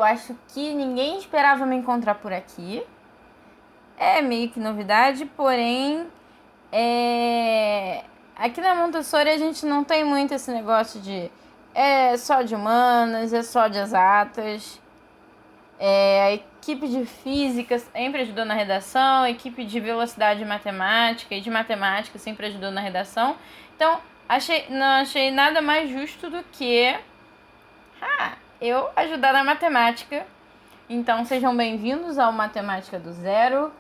acho que ninguém esperava me encontrar por aqui. É meio que novidade, porém, aqui na Montessori a gente não tem muito esse negócio de só de humanas, é só de exatas. A equipe de física sempre ajudou na redação, a equipe de velocidade matemática e de matemática sempre ajudou na redação. Então, não achei nada mais justo do que eu ajudar na matemática. Então, sejam bem-vindos ao Matemática do Zero.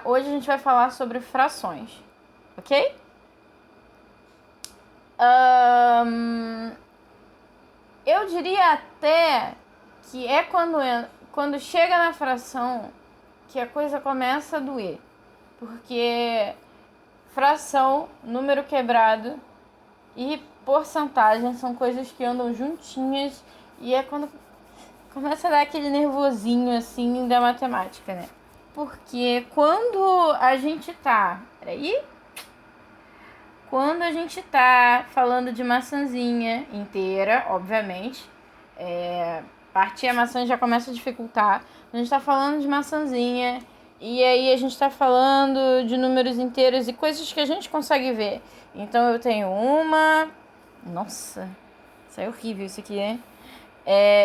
Hoje a gente vai falar sobre frações, ok? Eu diria até que é quando chega na fração que a coisa começa a doer. Porque fração, número quebrado e porcentagem são coisas que andam juntinhas e é quando começa a dar aquele nervosinho assim da matemática, né? Porque quando a gente tá falando de maçãzinha inteira, obviamente, partir a maçã já começa a dificultar. A gente tá falando de maçãzinha e aí a gente tá falando de números inteiros e coisas que a gente consegue ver. Então eu tenho uma... Nossa, isso é horrível isso aqui, né?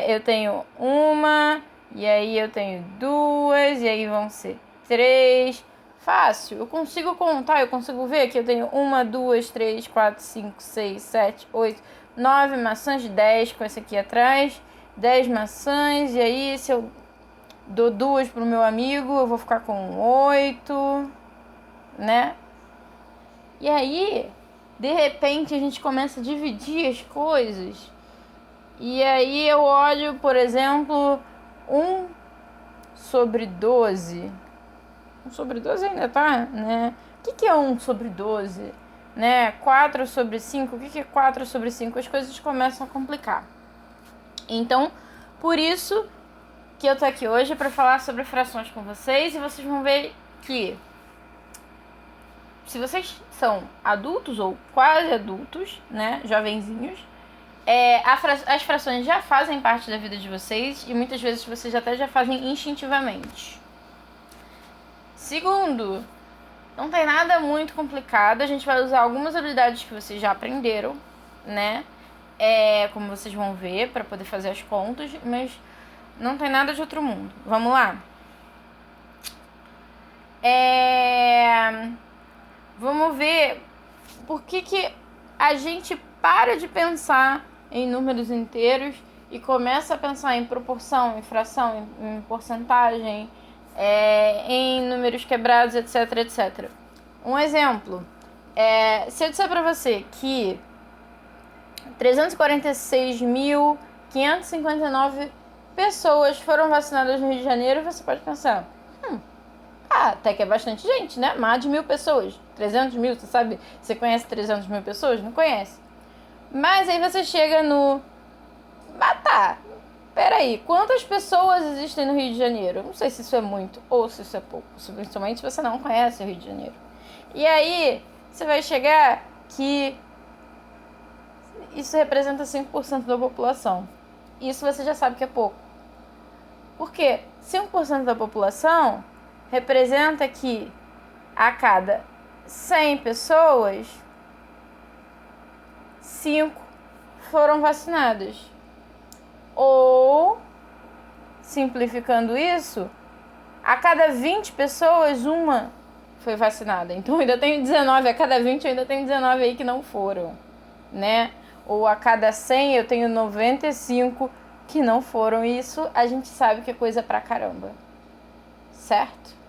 Eu tenho uma, e aí eu tenho duas, e aí vão ser três. Fácil, eu consigo contar, eu consigo ver que eu tenho 1, 2, 3, 4, 5, 6, 7, 8, 9 maçãs, 10 com esse aqui atrás, 10 maçãs, e aí se eu dou 2 pro meu amigo, eu vou ficar com 8, né? E aí, de repente, a gente começa a dividir as coisas. E aí eu olho, por exemplo, 1 sobre 12. 1 sobre 12 ainda tá, né? O que é 1 sobre 12? Né? 4 sobre 5, o que é 4 sobre 5? As coisas começam a complicar. Então, por isso que eu tô aqui hoje para falar sobre frações com vocês. E vocês vão ver que se vocês são adultos ou quase adultos, né? Jovenzinhos, as frações já fazem parte da vida de vocês e muitas vezes vocês até já fazem instintivamente. Segundo, não tem nada muito complicado, a gente vai usar algumas habilidades que vocês já aprenderam, né? Como vocês vão ver, para poder fazer as contas, mas não tem nada de outro mundo. Vamos lá? Vamos ver por que a gente para de pensar em números inteiros e começa a pensar em proporção, em fração, em porcentagem, em números quebrados, etc, etc. Um exemplo, se eu disser para você que 346.559 pessoas foram vacinadas no Rio de Janeiro, você pode pensar, até que é bastante gente, né? Mais de 1.000 pessoas. 300 mil, você sabe? Você conhece 300 mil pessoas? Não conhece. Mas aí você chega no... peraí, quantas pessoas existem no Rio de Janeiro? Não sei se isso é muito ou se isso é pouco. Principalmente se você não conhece o Rio de Janeiro. E aí, você vai chegar que isso representa 5% da população. Isso você já sabe que é pouco. Por quê? 5% da população representa que a cada 100 pessoas, 5 foram vacinadas. Ou, simplificando isso, a cada 20 pessoas, uma foi vacinada. Então, eu ainda tenho 19. A cada 20, eu ainda tenho 19 aí que não foram, né? Ou a cada 100, eu tenho 95 que não foram. Isso a gente sabe que é coisa pra caramba. Certo?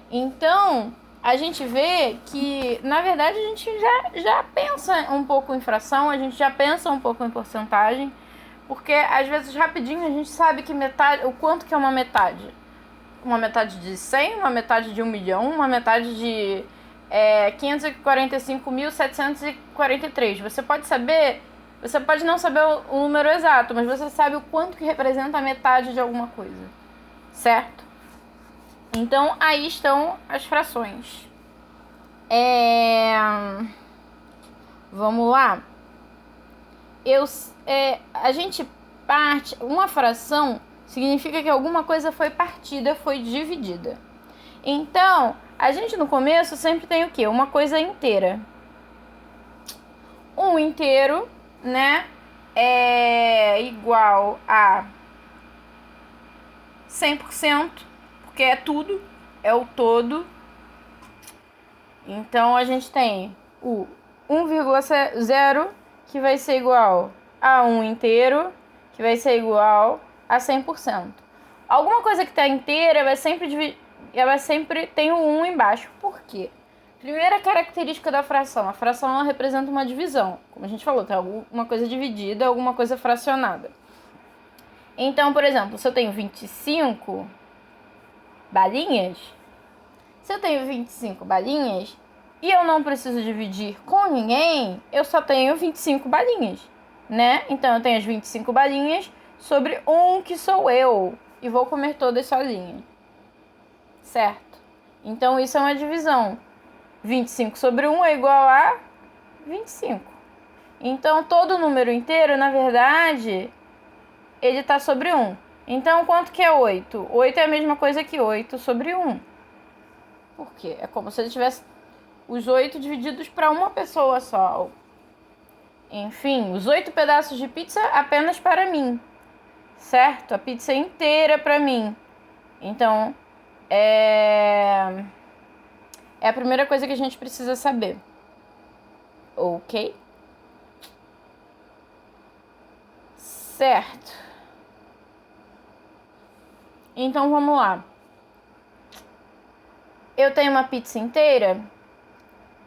Então, a gente vê que, na verdade, a gente já pensa um pouco em fração, a gente já pensa um pouco em porcentagem, porque, às vezes, rapidinho, a gente sabe que metade, o quanto que é uma metade. Uma metade de 100, uma metade de 1 milhão, uma metade de 545.743. Você pode saber, você pode não saber o número exato, mas você sabe o quanto que representa a metade de alguma coisa. Certo? Então, aí estão as frações. Vamos lá. A gente parte... Uma fração significa que alguma coisa foi partida, foi dividida. Então, a gente no começo sempre tem o quê? Uma coisa inteira. Um inteiro, né, é igual a 100%, porque é tudo, é o todo. Então, a gente tem o 1,0, que vai ser igual a 1 inteiro, que vai ser igual a 100%. Alguma coisa que está inteira, ela sempre tem o 1 embaixo. Por quê? Primeira característica da fração. A fração ela representa uma divisão. Como a gente falou, tem alguma coisa dividida, alguma coisa fracionada. Então, por exemplo, se eu tenho 25 balinhas, e eu não preciso dividir com ninguém, eu só tenho 25 balinhas, né? Então, eu tenho as 25 balinhas sobre 1, que sou eu, e vou comer todas sozinha, certo? Então, isso é uma divisão. 25 sobre 1 é igual a 25. Então, todo número inteiro, na verdade, ele está sobre 1. Então, quanto que é 8? 8 é a mesma coisa que 8 sobre 1. Por quê? É como se ele tivesse os 8 divididos para uma pessoa só. Enfim, os 8 pedaços de pizza apenas para mim, certo? A pizza inteira para mim. Então, é a primeira coisa que a gente precisa saber. Ok? Certo. Então, vamos lá. Eu tenho uma pizza inteira.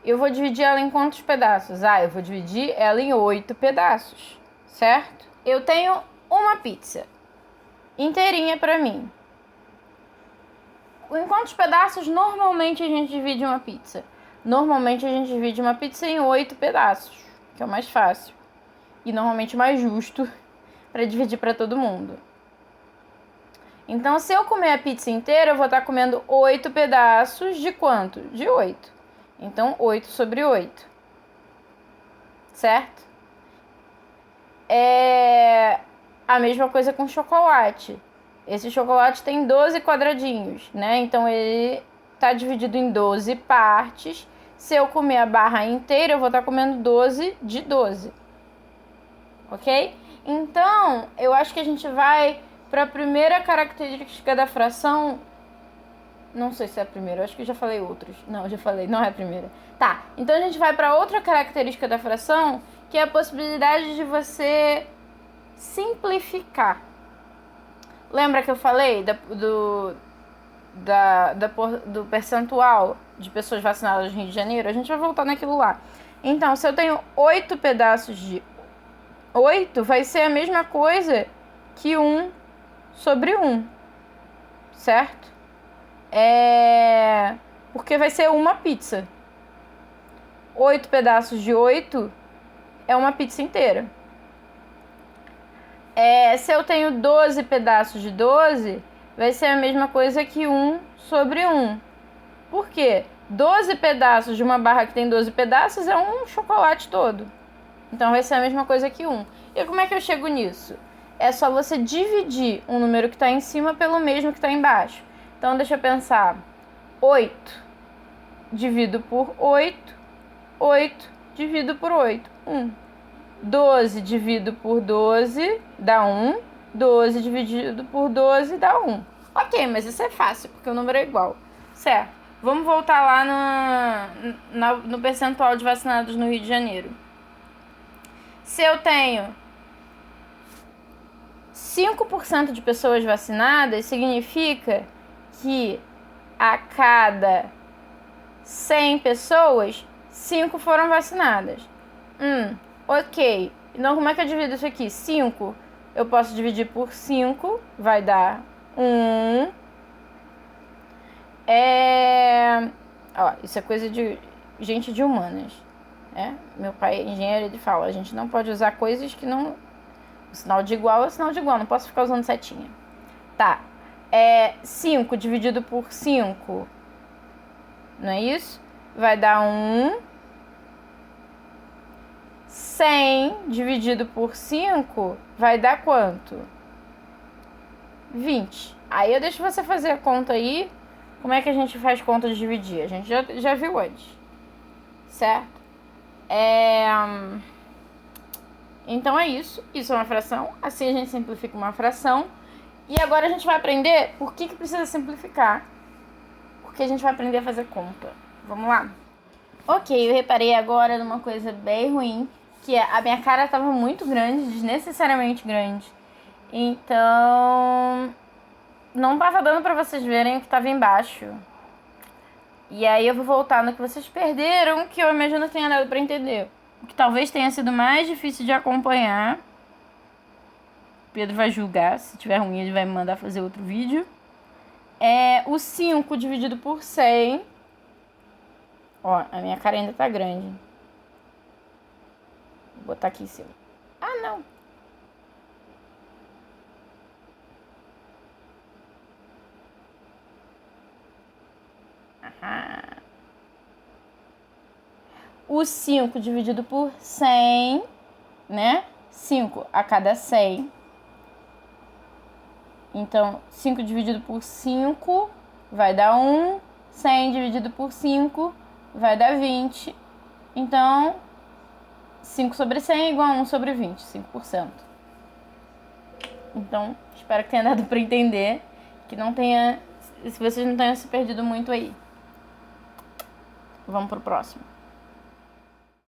Eu vou dividir ela em quantos pedaços? Eu vou dividir ela em 8 pedaços, certo? Eu tenho uma pizza inteirinha pra mim. Em quantos pedaços normalmente a gente divide uma pizza? Normalmente a gente divide uma pizza em 8 pedaços, que é o mais fácil. E normalmente mais justo para dividir para todo mundo. Então, se eu comer a pizza inteira, eu vou estar comendo 8 pedaços de quanto? De 8. Então, 8 sobre 8. Certo? É a mesma coisa com chocolate. Esse chocolate tem 12 quadradinhos, né? Então, ele está dividido em 12 partes. Se eu comer a barra inteira, eu vou estar comendo 12 de 12. Ok? Então, eu acho que a gente vai para a primeira característica da fração. Não sei se é a primeira, eu acho que eu já falei outros. Não, eu já falei, não é a primeira. Tá, então a gente vai para outra característica da fração, que é a possibilidade de você simplificar. Lembra que eu falei do percentual de pessoas vacinadas no Rio de Janeiro? A gente vai voltar naquilo lá. Então, se eu tenho 8 pedaços de 8, vai ser a mesma coisa que 1 sobre 1, certo? Porque vai ser uma pizza. 8 pedaços de 8 é uma pizza inteira. Se eu tenho 12 pedaços de 12, vai ser a mesma coisa que 1 sobre 1. Por quê? 12 pedaços de uma barra que tem 12 pedaços é um chocolate todo. Então vai ser a mesma coisa que 1. E como é que eu chego nisso? É só você dividir um número que está em cima pelo mesmo que está embaixo. Então deixa eu pensar. 8 divido por 8. 8 divido por 8. 1. 12 dividido por 12 dá 1. 12 dividido por 12 dá 1. Ok, mas isso é fácil, porque o número é igual. Certo. Vamos voltar lá no percentual de vacinados no Rio de Janeiro. Se eu tenho 5% de pessoas vacinadas, significa que a cada 100 pessoas, 5 foram vacinadas. Ok. Então, como é que eu divido isso aqui? 5, eu posso dividir por 5, vai dar 1. Isso é coisa de gente de humanas. Meu pai é engenheiro, ele fala, a gente não pode usar coisas que não... O sinal de igual é o sinal de igual, não posso ficar usando setinha. Tá. 5 dividido por 5, não é isso? Vai dar 1. 100 dividido por 5 vai dar quanto? 20. Aí eu deixo você fazer a conta aí. Como é que a gente faz conta de dividir? A gente já viu antes, certo? Então é isso. Isso é uma fração. Assim a gente simplifica uma fração. E agora a gente vai aprender por que precisa simplificar. Porque a gente vai aprender a fazer conta. Vamos lá? Ok, eu reparei agora numa coisa bem ruim, que a minha cara estava muito grande, desnecessariamente grande. Então, não tava dando pra vocês verem o que tava embaixo. E aí eu vou voltar no que vocês perderam, que eu imagino que tenha dado pra entender. O que talvez tenha sido mais difícil de acompanhar. Pedro vai julgar, se tiver ruim ele vai me mandar fazer outro vídeo. É o 5 dividido por 100. Ó, a minha cara ainda tá grande. Vou botar aqui em cima. Ah, não. Aham. O 5 dividido por 100, né? 5 a cada 100. Então, 5 dividido por 5 vai dar 1. 100 dividido por 5 vai dar 20. Então, 5 sobre 100 é igual a 1 sobre 20, 5%. Então, espero que tenha dado para entender, que não tenha, se vocês não tenham se perdido muito aí. Vamos pro próximo.